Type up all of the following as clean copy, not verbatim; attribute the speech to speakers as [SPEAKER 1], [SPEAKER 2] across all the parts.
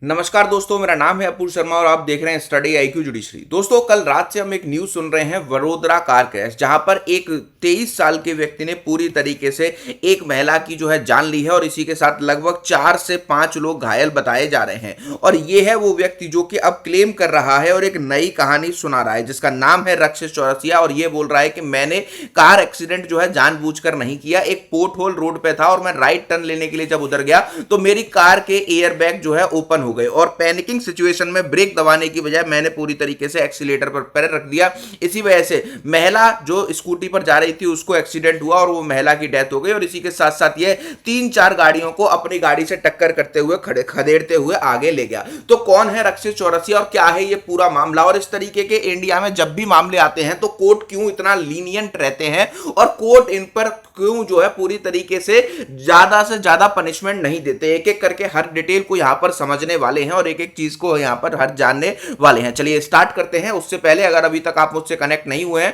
[SPEAKER 1] नमस्कार दोस्तों, मेरा नाम है अपूर्व शर्मा और आप देख रहे हैं स्टडी आईक्यू जुडिशरी। दोस्तों, कल रात से हम एक न्यूज सुन रहे हैं वडोदरा कार क्रैश, जहां पर एक 23 साल के व्यक्ति ने पूरी तरीके से एक महिला की जो है जान ली है और इसी के साथ लगभग 4 से 5 लोग घायल बताए जा रहे हैं। और ये है वो व्यक्ति जो कि अब क्लेम कर रहा है और एक नई कहानी सुना रहा है, जिसका नाम है रक्षित चौरसिया। और ये बोल रहा है कि मैंने कार एक्सीडेंट जो है जानबूझकर नहीं किया, एक पोर्ट होल रोड पे था और मैं राइट टर्न लेने के लिए जब उधर गया तो मेरी कार के एयर बैग जो है ओपन हो गए और पैनिकिंग सिचुएशन में ब्रेक दबाने की बजाय मैंने पूरी तरीके से एक्सीलेटर पर पैर रख दिया। इसी वजह से महिला जो स्कूटी पर जा रही थी उसको एक्सीडेंट हुआ और वो महिला की डेथ हो गई। और इसी के साथ साथ ये 3-4 गाड़ियों को अपनी गाड़ी से टक्कर करते हुए खदेड़ते हुए आगे ले गया। तो कौन है रक्षित चौरसिया और क्या है ये पूरा मामला? और इस तरीके के इंडिया में जब भी मामले आते हैं तो कोर्ट क्यों इतना लीनियंट रहते हैं और कोर्ट इन पर क्यों जो है पूरी तरीके से ज्यादा पनिशमेंट नहीं देते? एक एक करके हर डिटेल को यहां पर समझने वाले हैं और एक एक चीज को यहां पर हर जानने वाले हैं। चलिए स्टार्ट करते हैं। उससे पहले अगर अभी तक आप मुझसे कनेक्ट नहीं हुए हैं,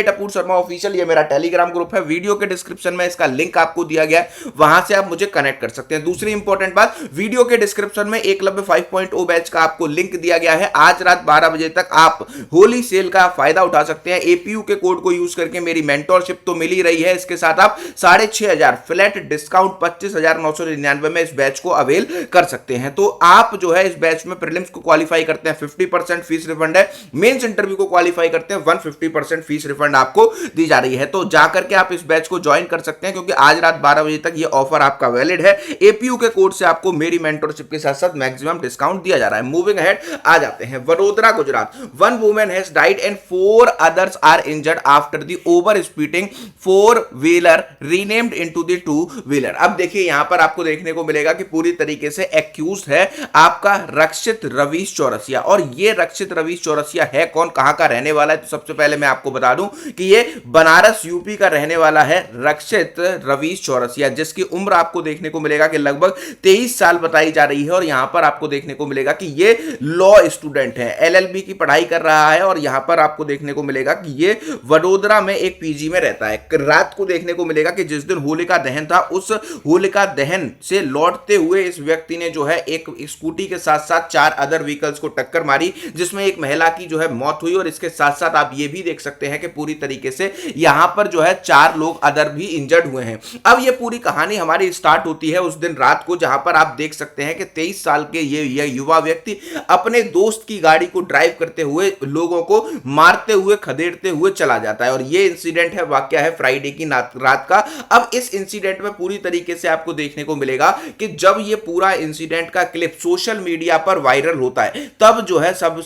[SPEAKER 1] @अपूर्व शर्मा ऑफिशियल ये मेरा टेलीग्राम ग्रुप है। वीडियो के डिस्क्रिप्शन में इसका लिंक आपको दिया गया है, वहां से आप मुझे कनेक्ट कर सकते हैं। दूसरी इंपॉर्टेंट बात, वीडियो के डिस्क्रिप्शन में एकलव्य 5.0 बैच का आपको लिंक दिया गया है। आज रात 12 बजे तक आप होली सेल का फायदा उठा सकते हैं। एपीयू के कोड को यूज करके मेरी मेंटोरशिप तो मिल ही रही है, इसके साथ आप 6,500 फ्लैट डिस्काउंट 25,999 में इस बैच को अवेल कर सकते हैं। तो आप जो है इस बैच में प्रीलिम्स को क्वालिफाई करते हैं 50% फीस रिफंड है, मेंस इंटरव्यू को क्वालिफाई करते हैं 150% फीस रिफंड आपको दी जा रही है। तो जाकर के आप इस बैच को ज्वाइन कर सकते हैं क्योंकि आज रात 12 बजे तक ये ऑफर आपका वैलिड है। एपीयू के कोड से आपको मेरी मेंटरशिप के साथ साथ मैक्सिमम डिस्काउंट दिया जा रहा है। मूविंग अहेड, आ जाते हैं Vadodara Gujarat. 1 woman has died and 4 others are injured after the over speeding 4-wheeler renamed into the 2-wheeler। अब देखिए यहां पर आपको देखने को मिलेगा कि पूरी तरीके से एक्यूज्ड है आपका रक्षित रवीश चौरसिया। और ये रक्षित रवीश चौरसिया है कौन, कहां का रहने वाला है? तो सबसे पहले मैं आपको बता दूं कि ये बनारस यूपी का रहने वाला है रक्षित रवीश चौरसिया, जिसकी उम्र आपको देखने को मिलेगा कि लगभग 23 साल बताई जा रही है। और यहां पर आपको देखने को मिलेगा कि ये लॉ स्टूडेंट है, एलएलबी की पढ़ाई कर रहा है। और यहां पर आपको देखने को मिलेगा कि ये वडोदरा में एक पीजी में रहता है। रात को देखने को मिलेगा कि जिस दिन होलिका दहन था, उस होलिका दहन से लौटते हुए इस व्यक्ति ने जो है एक स्कूटी के साथ साथ 4 अदर व्हीकल्स को टक्कर मारी, जिसमें एक महिला की जो है मौत हुई। और इसके साथ साथ आप ये भी देख सकते हैं कि पूरी तरीके से यहां पर जो है 4 लोग अदर भी इंजर्ड हुए हैं। अब ये पूरी कहानी हमारी स्टार्ट होती है उस दिन रात को, जहां पर आप देख सकते हैं कि 23 साल के ये युवा व्यक्ति अपने दोस्त की गाड़ी को ड्राइव करते हुए लोगों को मारते हुए खदेड़ते हुए चला जाता है। और ये इंसिडेंट है, वाकया है फ्राइडे की रात का। अब इस इंसिडेंट में पूरी तरीके से आपको देखने को मिलेगा कि जब ये पूरा इंसिडेंट का क्लिप सोशल मीडिया पर वायरल होता है, तब जो है सब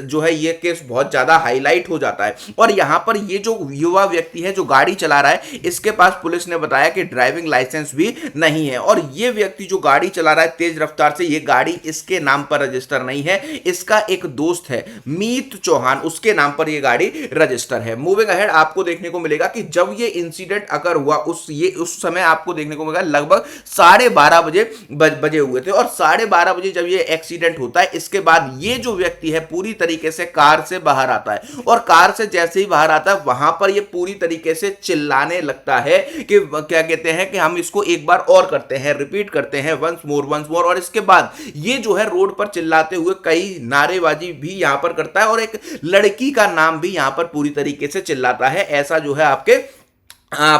[SPEAKER 1] जो है ये केस बहुत ज्यादा हाईलाइट हो जाता है। और यहां पर ये जो युवा व्यक्ति है जो गाड़ी चला रहा है, इसके पास पुलिस ने बताया कि ड्राइविंग लाइसेंस भी नहीं है। और ये व्यक्ति जो गाड़ी चला रहा है तेज रफ्तार से, ये गाड़ी इसके नाम पर रजिस्टर नहीं है, इसका एक दोस्त है मीत चौहान, उसके नाम पर ये गाड़ी रजिस्टर है। मूविंग अहेड, आपको देखने को मिलेगा कि जब ये इंसिडेंट अगर हुआ उस समय आपको देखने को मिलेगा लगभग 12:30 बजे हुए थे। और 12:30 बजे जब ये एक्सीडेंट होता है, इसके बाद ये जो व्यक्ति है पूरी तरीके से कार से बाहर आता है। और कार से जैसे ही बाहर आता है, वहां पर ये पूरी तरीके से चिल्लाने लगता है कि क्या कहते हैं कि हम इसको एक बार और करते हैं, रिपीट करते हैं, वंस मोर। और इसके बाद ये जो है रोड पर चिल्लाते हुए कई नारेबाजी भी यहां पर करता है और एक लड़की का नाम भी यहां पर पूरी तरीके से चिल्लाता है। ऐसा जो है आपके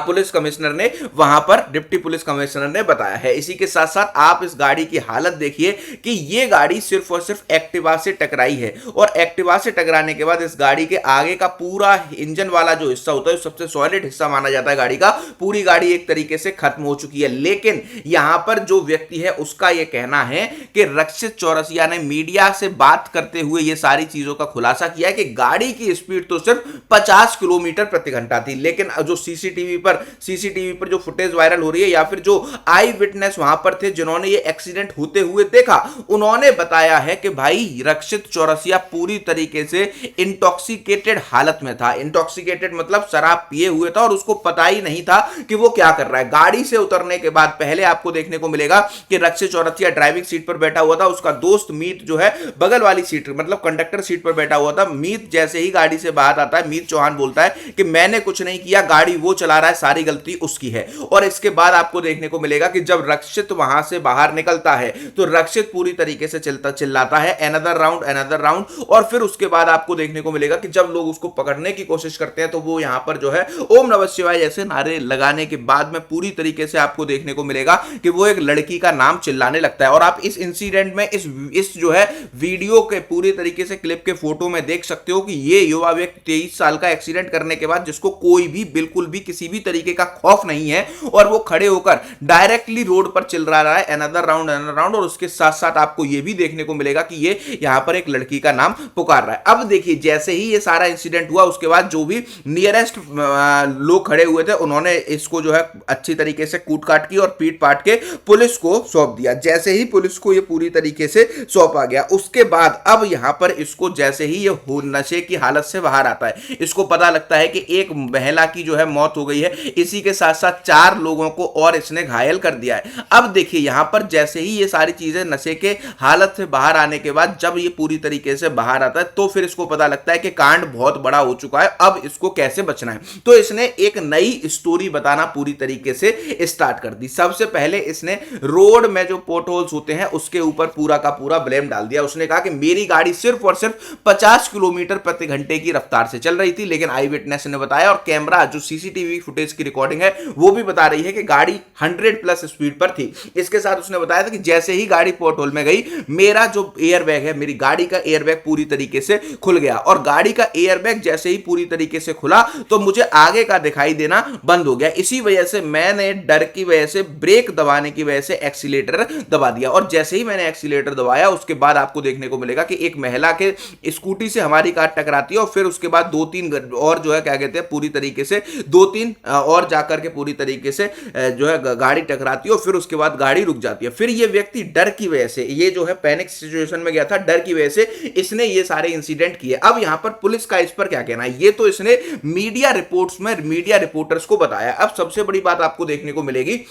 [SPEAKER 1] पुलिस कमिश्नर ने वहां पर डिप्टी पुलिस कमिश्नर ने बताया है। इसी के साथ साथ आप इस गाड़ी की हालत देखिए कि ये गाड़ी सिर्फ और सिर्फ एक्टिवा से टकराई है। और एक्टिवा से टकराने के बाद इस गाड़ी के आगे का पूरा इंजन वाला जो हिस्सा होता है, सबसे सॉलिड हिस्सा माना जाता है गाड़ी का, पूरी गाड़ी एक तरीके से खत्म हो चुकी है। लेकिन यहां पर जो व्यक्ति है उसका यह कहना है कि रक्षित चौरसिया ने मीडिया से बात करते हुए ये सारी चीजों का खुलासा किया है कि गाड़ी की स्पीड तो सिर्फ 50 किलोमीटर प्रति घंटा थी। लेकिन जो सीसीटीवी पर जो फुटेज वायरल हो रही है या फिर जो आई विटनेस वहां पर थे जिन्होंने ये एक्सीडेंट होते हुए देखा, उन्होंने बताया है कि भाई रक्षित चौरसिया पूरी तरीके से इंटॉक्सिकेटेड हालत में था। इंटॉक्सिकेटेड मतलब शराब पिए हुए था और उसको पता ही नहीं था कि वो क्या कर रहा है। गाड़ी से उतरने के बाद पहले आपको देखने को मिलेगा कि रक्षित चौरसिया ड्राइविंग सीट पर बैठा हुआ था, उसका दोस्त मीत जो है बगल वाली सीट मतलब कंडक्टर सीट पर बैठा हुआ था। मीत जैसे ही गाड़ी से बाहर आता है, मीत चौहान बोलता है कि मैंने कुछ नहीं किया, गाड़ी वो चला चिल्ला रहा है सारी गलती उसकी है। और इसके बाद आपको देखने को मिलेगा कि जब रक्षित वहां से बाहर निकलता है तो रक्षित पूरी तरीके से चिल्लाता है अनदर राउंड, और फिर उसके बाद आपको देखने को मिलेगा कि जब लोग उसको पकड़ने की कोशिश करते हैं तो वो यहां पर जो है ओम नमः शिवाय जैसे नारे लगाने के बाद में पूरी तरीके से आपको देखने को मिलेगा कि वो एक लड़की का नाम चिल्लाने लगता है। और आप इस इंसिडेंट में इस जो है वीडियो के पूरी तरीके से क्लिप के फोटो में देख सकते हो कि ये युवा व्यक्ति 23 साल का एक्सीडेंट करने के बाद जिसको कोई भी बिल्कुल भी किसी भी तरीके का खौफ नहीं है और वो खड़े होकर डायरेक्टली रोड पर चिल्ला रहा है अनदर राउंड, और उसके साथ साथ आपको ये भी देखने को मिलेगा कि ये यहां पर एक लड़की का नाम पुकार रहा है। अब देखिए जैसे ही ये सारा इंसिडेंट हुआ उसके बाद जो भी नियरेस्ट लोग खड़े हुए थे उन्होंने इसको जो है अच्छी तरीके से कूट काट की और पीट पाट के पुलिस को सौंप दिया। जैसे ही पुलिस को ये पूरी तरीके से सौंपा गया उसके बाद अब यहां पर इसको जैसे ही ये नशे की हालत से बाहर आता है, इसको पता लगता है कि एक महिला की जो है मौत हो गई है, इसी के साथ साथ 4 लोगों को और इसने घायल कर दिया है। अब देखिए यहां पर जैसे ही ये सारी चीजें नशे के हालत से बाहर आने के बाद जब ये पूरी तरीके से बाहर आता है तो फिर इसको पता लगता है कि कांड बहुत बड़ा हो चुका है, अब इसको कैसे बचना है। तो इसने एक नई स्टोरी बताना पूरी तरीके से स्टार्ट कर दी। सबसे पहले इसने रोड में जो पोर्ट होल्स होते हैं उसके ऊपर पूरा का पूरा ब्लेम डाल दिया। उसने कहा कि मेरी गाड़ी सिर्फ और सिर्फ 50 किलोमीटर प्रति घंटे की रफ्तार से चल रही थी, लेकिन आई विटनेस ने बताया और कैमरा जो सीसीटीवी फुटेज की रिकॉर्डिंग है वो भी बता रही है कि गाड़ी 100 प्लस स्पीड पर थी। इसके साथ उसने बताया था कि जैसे ही गाड़ी पोर्ट होल में गई मेरा जो एयरबैग है, मेरी गाड़ी का एयरबैग पूरी तरीके से खुल गया और गाड़ी का एयरबैग जैसे ही पूरी तरीके से खुला तो मुझे आगे का दिखाई देना बंद हो गया। इसी वजह से मैंने डर की वजह से ब्रेक दबाने की वजह से एक्सीलेटर दबा दिया और जैसे ही मैंने एक्सीलेटर दबाया उसके बाद आपको देखने को मिलेगा कि एक महिला के स्कूटी से हमारी कार टकराती है और फिर उसके बाद 2-3 और जो है क्या कहते हैं पूरी तरीके से 2-3 और जाकर के पूरी तरीके से जो है गाड़ी टकराती है और फिर उसके बाद गाड़ी रुक जाती है। फिर ये व्यक्ति डर की वजह से, ये जो है पैनिक सिचुएशन में गया था, डर की वजह से इसने ये सारे इंसिडेंट किए। अब यहां पर पुलिस का इस पर क्या कहना है, ये तो इसने मीडिया रिपोर्ट्स में मीडिया रिपोर्टर्स को बताया। अब सबसे बड़ी बात आपको देखने को मिलेगी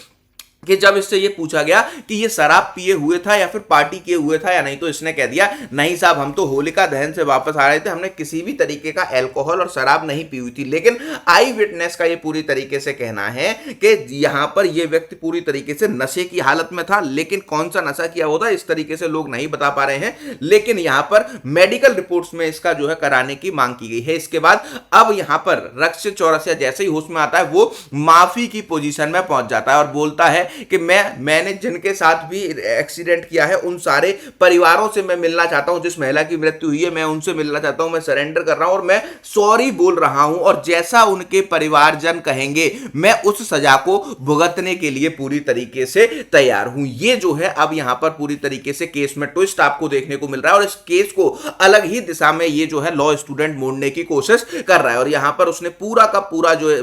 [SPEAKER 1] कि जब इससे ये पूछा गया कि ये शराब पिए हुए था या फिर पार्टी किए हुए था या नहीं, तो इसने कह दिया नहीं साहब, हम तो होलिका दहन से वापस आ रहे थे, हमने किसी भी तरीके का अल्कोहल और शराब नहीं पी हुई थी। लेकिन आई विटनेस का ये पूरी तरीके से कहना है कि यहां पर ये व्यक्ति पूरी तरीके से नशे की हालत में था, लेकिन कौन सा नशा किया होता इस तरीके से लोग नहीं बता पा रहे हैं, लेकिन यहां पर मेडिकल रिपोर्ट्स में इसका जो है कराने की मांग की गई है। इसके बाद अब यहां पर रक्षित चौरसिया जैसे ही होश में आता है वो माफी की पोजीशन में पहुंच जाता है और बोलता है कि मैंने जिनके साथ भी एक्सीडेंट किया है उन सारे परिवारों से मैं मिलना चाहता हूं, जिस महिला की मृत्यु हुई है मैं उनसे मिलना चाहता हूं, मैं सरेंडर कर रहा हूं और मैं सॉरी बोल रहा हूं और जैसा उनके परिवारजन कहेंगे मैं उस सजा को भुगतने के लिए पूरी तरीके से तैयार हूं। ये जो है अब यहां पर पूरी तरीके से केस में ट्विस्ट आपको देखने को मिल रहा है और इस केस को अलग ही दिशा में ये जो है लॉ स्टूडेंट मोड़ने की कोशिश कर रहा है और यहां पर उसने पूरा का पूरा जो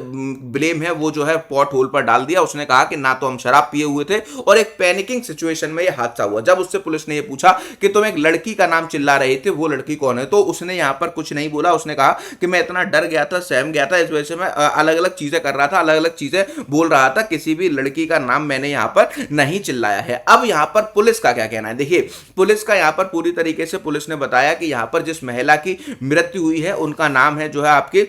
[SPEAKER 1] ब्लेम है वो जो है पॉट होल पर डाल दिया। उसने कहा कि ना तो हम शराब पिए हुए थे और एक पैनिकिंग सिचुएशन में यह हादसा हुआ। जब उससे पुलिस ने यह पूछा कि तुम एक लड़की का नाम चिल्ला रहे थे, वो लड़की कौन है, तो उसने यहां पर कुछ नहीं बोला। उसने कहा कि मैं इतना डर गया था, सहम गया था, इस वजह से मैं अलग अलग चीजें कर रहा था, अलग अलग चीजें बोल रहा था, किसी भी लड़की का नाम मैंने यहां पर नहीं चिल्लाया है। अब यहां पर पुलिस का क्या कहना है, देखिए पुलिस का यहां पर पूरी तरीके से पुलिस ने बताया कि यहां पर जिस महिला की मृत्यु हुई है उनका नाम है जो है आपकी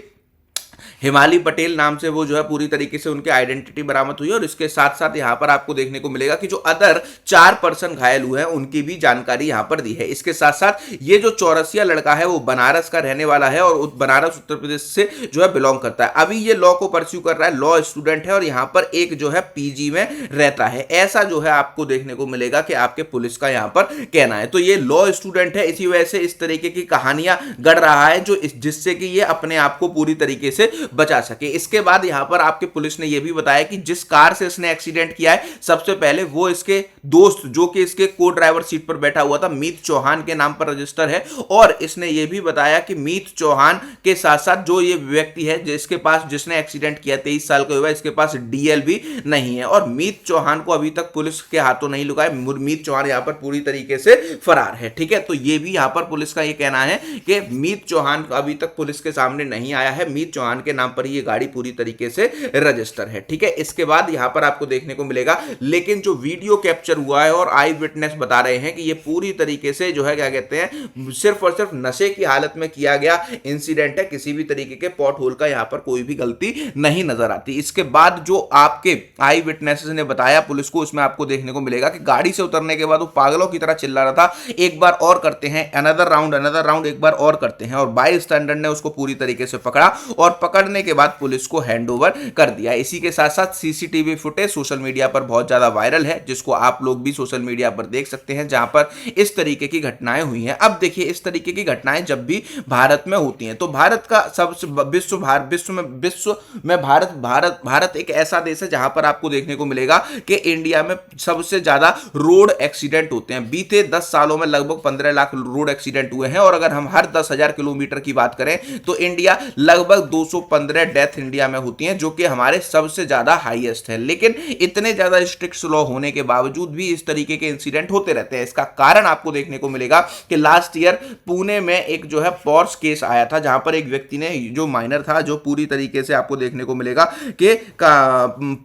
[SPEAKER 1] हिमाली पटेल नाम से, वो जो है पूरी तरीके से उनकी आइडेंटिटी बरामद हुई है और इसके साथ साथ यहां पर आपको देखने को मिलेगा कि जो अदर 4 पर्सन घायल हुए हैं उनकी भी जानकारी यहां पर दी है। इसके साथ साथ ये जो चौरसिया लड़का है वो बनारस का रहने वाला है और बनारस उत्तर प्रदेश से जो है बिलोंग करता है। अभी ये लॉ को परस्यू कर रहा है, लॉ स्टूडेंट है और यहां पर एक जो है पीजी में रहता है। ऐसा जो है आपको देखने को मिलेगा कि आपके पुलिस का यहां पर कहना है। तो ये लॉ स्टूडेंट है, इसी वजह से इस तरीके की कहानियां गढ़ रहा है जो जिससे कि ये अपने आप को पूरी तरीके से बचा सके। इसके बाद यहां पर आपके पुलिस ने यह भी बताया कि जिस कार से इसने एक्सीडेंट किया है सबसे पहले वो इसके दोस्त जो कि इसके को ड्राइवर सीट पर बैठा हुआ था मीत चौहान के नाम पर रजिस्टर है और इसने यह भी बताया कि मीत चौहान के साथ साथ जो ये व्यक्ति है जिसके पास जिसने एक्सीडेंट किया 23 साल का हुआ, इसके पास डीएल भी नहीं है और मीत चौहान को अभी तक पुलिस के हाथों नहीं लुका है। मीत चौहान यहां पर पूरी तरीके से फरार है। ठीक है, तो यह भी यहां पर पुलिस का यह कहना है कि मीत चौहान अभी तक पुलिस के सामने नहीं आया है। मीत चौहान के नाम पर ये गाड़ी पूरी तरीके से रजिस्टर है। ठीक है, इसके बाद यहां पर आपको देखने को मिलेगा, लेकिन जो वीडियो कैप्चर हुआ है और आई विटनेस बता रहे हैं कि ये पूरी तरीके से जो है क्या कहते हैं, सिर्फ और सिर्फ नशे की हालत में किया गया इंसिडेंट है। किसी भी तरीके के पॉट होल का यहां पर कोई भी गलती नहीं नजर आती। इसके बाद जो आपके आई विटनेसेस ने बताया पुलिस को, उसमें आपको देखने को मिलेगा कि गाड़ी से उतरने के बाद वो पागलों की तरह चिल्ला रहा था, एक बार और करते हैं, अनदर राउंड, एक बार और करते हैं। और बाई स्टैंडर्ड ने उसको पूरी तरीके से पकड़ा और पकड़ने के बाद पुलिस को हैंडओवर कर दिया। इसी के साथ साथ सीसीटीवी फुटेज सोशल मीडिया पर बहुत ज्यादा वायरल है, जिसको आप लोग भी सोशल मीडिया पर देख सकते हैं, जहां पर इस तरीके की घटनाएं हुई हैं। अब देखिए, इस तरीके की घटनाएं जब भी भारत में होती हैं तो भारत का सबसे विश्व में भारत एक ऐसा देश है जहां पर आपको देखने को मिलेगा कि इंडिया में सबसे ज्यादा रोड एक्सीडेंट होते हैं। बीते 10 सालों में लगभग 15 लाख रोड एक्सीडेंट हुए हैं, और अगर हम हर 10,000 किलोमीटर की बात करें तो इंडिया लगभग 215 डेथ इंडिया में होती हैं, जो कि हमारे सबसे ज्यादा हाईएस्ट है। लेकिन इतने ज्यादा स्ट्रिक्ट लॉ होने के बावजूद भी इस तरीके के इंसिडेंट होते रहते हैं। इसका कारण आपको देखने को मिलेगा कि लास्ट ईयर पुणे में एक जो है पॉर्स केस आया था, जहां पर एक व्यक्ति ने, जो माइनर था, जो पूरी तरीके से आपको देखने को मिलेगा कि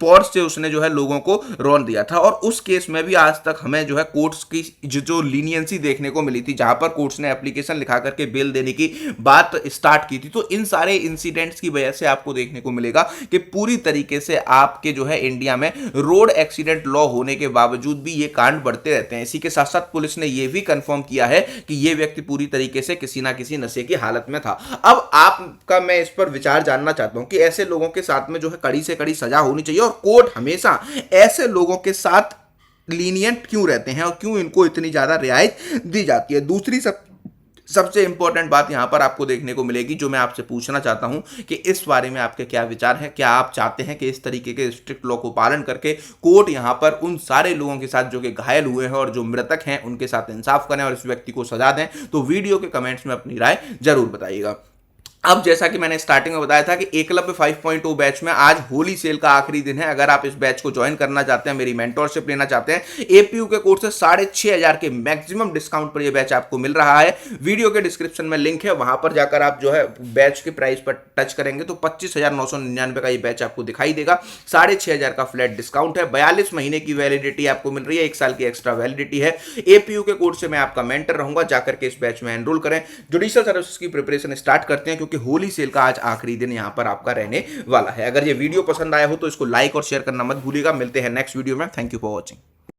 [SPEAKER 1] पॉर्स से उसने जो है लोगों को रौंद दिया था। और उस केस में भी आज तक हमें जो है कोर्ट्स की जो लीनियंसी देखने को मिली थी, जहां पर कोर्ट्स ने एप्लीकेशन लिखा करके बेल देने की बात स्टार्ट की थी। तो इन सारे इंसिडेंट्स की वजह से आपको देखने को मिलेगा कि पूरी तरीके से आपके जो है इंडिया में रोड एक्सीडेंट लॉ होने के बावजूद भी ये कांड बढ़ते रहते हैं। इसी के साथ साथ पुलिस ने यह भी कंफर्म किया है कि यह व्यक्ति पूरी तरीके से किसी ना किसी नशे की हालत में था। अब आपका मैं इस पर विचार जानना चाहता हूं कि ऐसे लोगों के साथ में जो है कड़ी से कड़ी सजा होनी चाहिए, और कोर्ट हमेशा ऐसे लोगों के साथ लीनियंट क्यों रहते हैं और क्यों इनको इतनी ज्यादा रियायत दी जाती है। दूसरी सबसे इंपॉर्टेंट बात यहां पर आपको देखने को मिलेगी, जो मैं आपसे पूछना चाहता हूं कि इस बारे में आपके क्या विचार हैं। क्या आप चाहते हैं कि इस तरीके के स्ट्रिक्ट लॉ को पालन करके कोर्ट यहां पर उन सारे लोगों के साथ जो कि घायल हुए हैं और जो मृतक हैं उनके साथ इंसाफ करें और इस व्यक्ति को सजा दें? तो वीडियो के कमेंट्स में अपनी राय जरूर बताइएगा। अब जैसा कि मैंने स्टार्टिंग में बताया था कि एकलव्य 5.0 बैच में आज होली सेल का आखिरी दिन है। अगर आप इस बैच को ज्वाइन करना चाहते हैं, मेरी मेंटोरशिप लेना चाहते हैं, एपीयू के कोर्स से 6,500 के मैक्सिमम डिस्काउंट पर यह बैच आपको मिल रहा है। वीडियो के डिस्क्रिप्शन में लिंक है, वहां पर जाकर आप जो है बैच के प्राइस पर टच करेंगे तो 25,999 का ये बैच आपको दिखाई देगा। 6,500 का फ्लैट डिस्काउंट है। 42 महीने की वैलिडिटी आपको मिल रही है, 1 साल की एक्स्ट्रा वैलिडिटी है। एपीयू के कोर्स से मैं आपका मेंटर रहूंगा, जाकर के इस बैच में एनरोल करें। जुडिशियल सर्विसेज की प्रिपरेशन स्टार्ट करते हैं, क्योंकि होली सेल का आज आखिरी दिन यहां पर आपका रहने वाला है। अगर ये वीडियो पसंद आया हो तो इसको लाइक और शेयर करना मत भूलिएगा। मिलते हैं नेक्स्ट वीडियो में। Thank you for watching.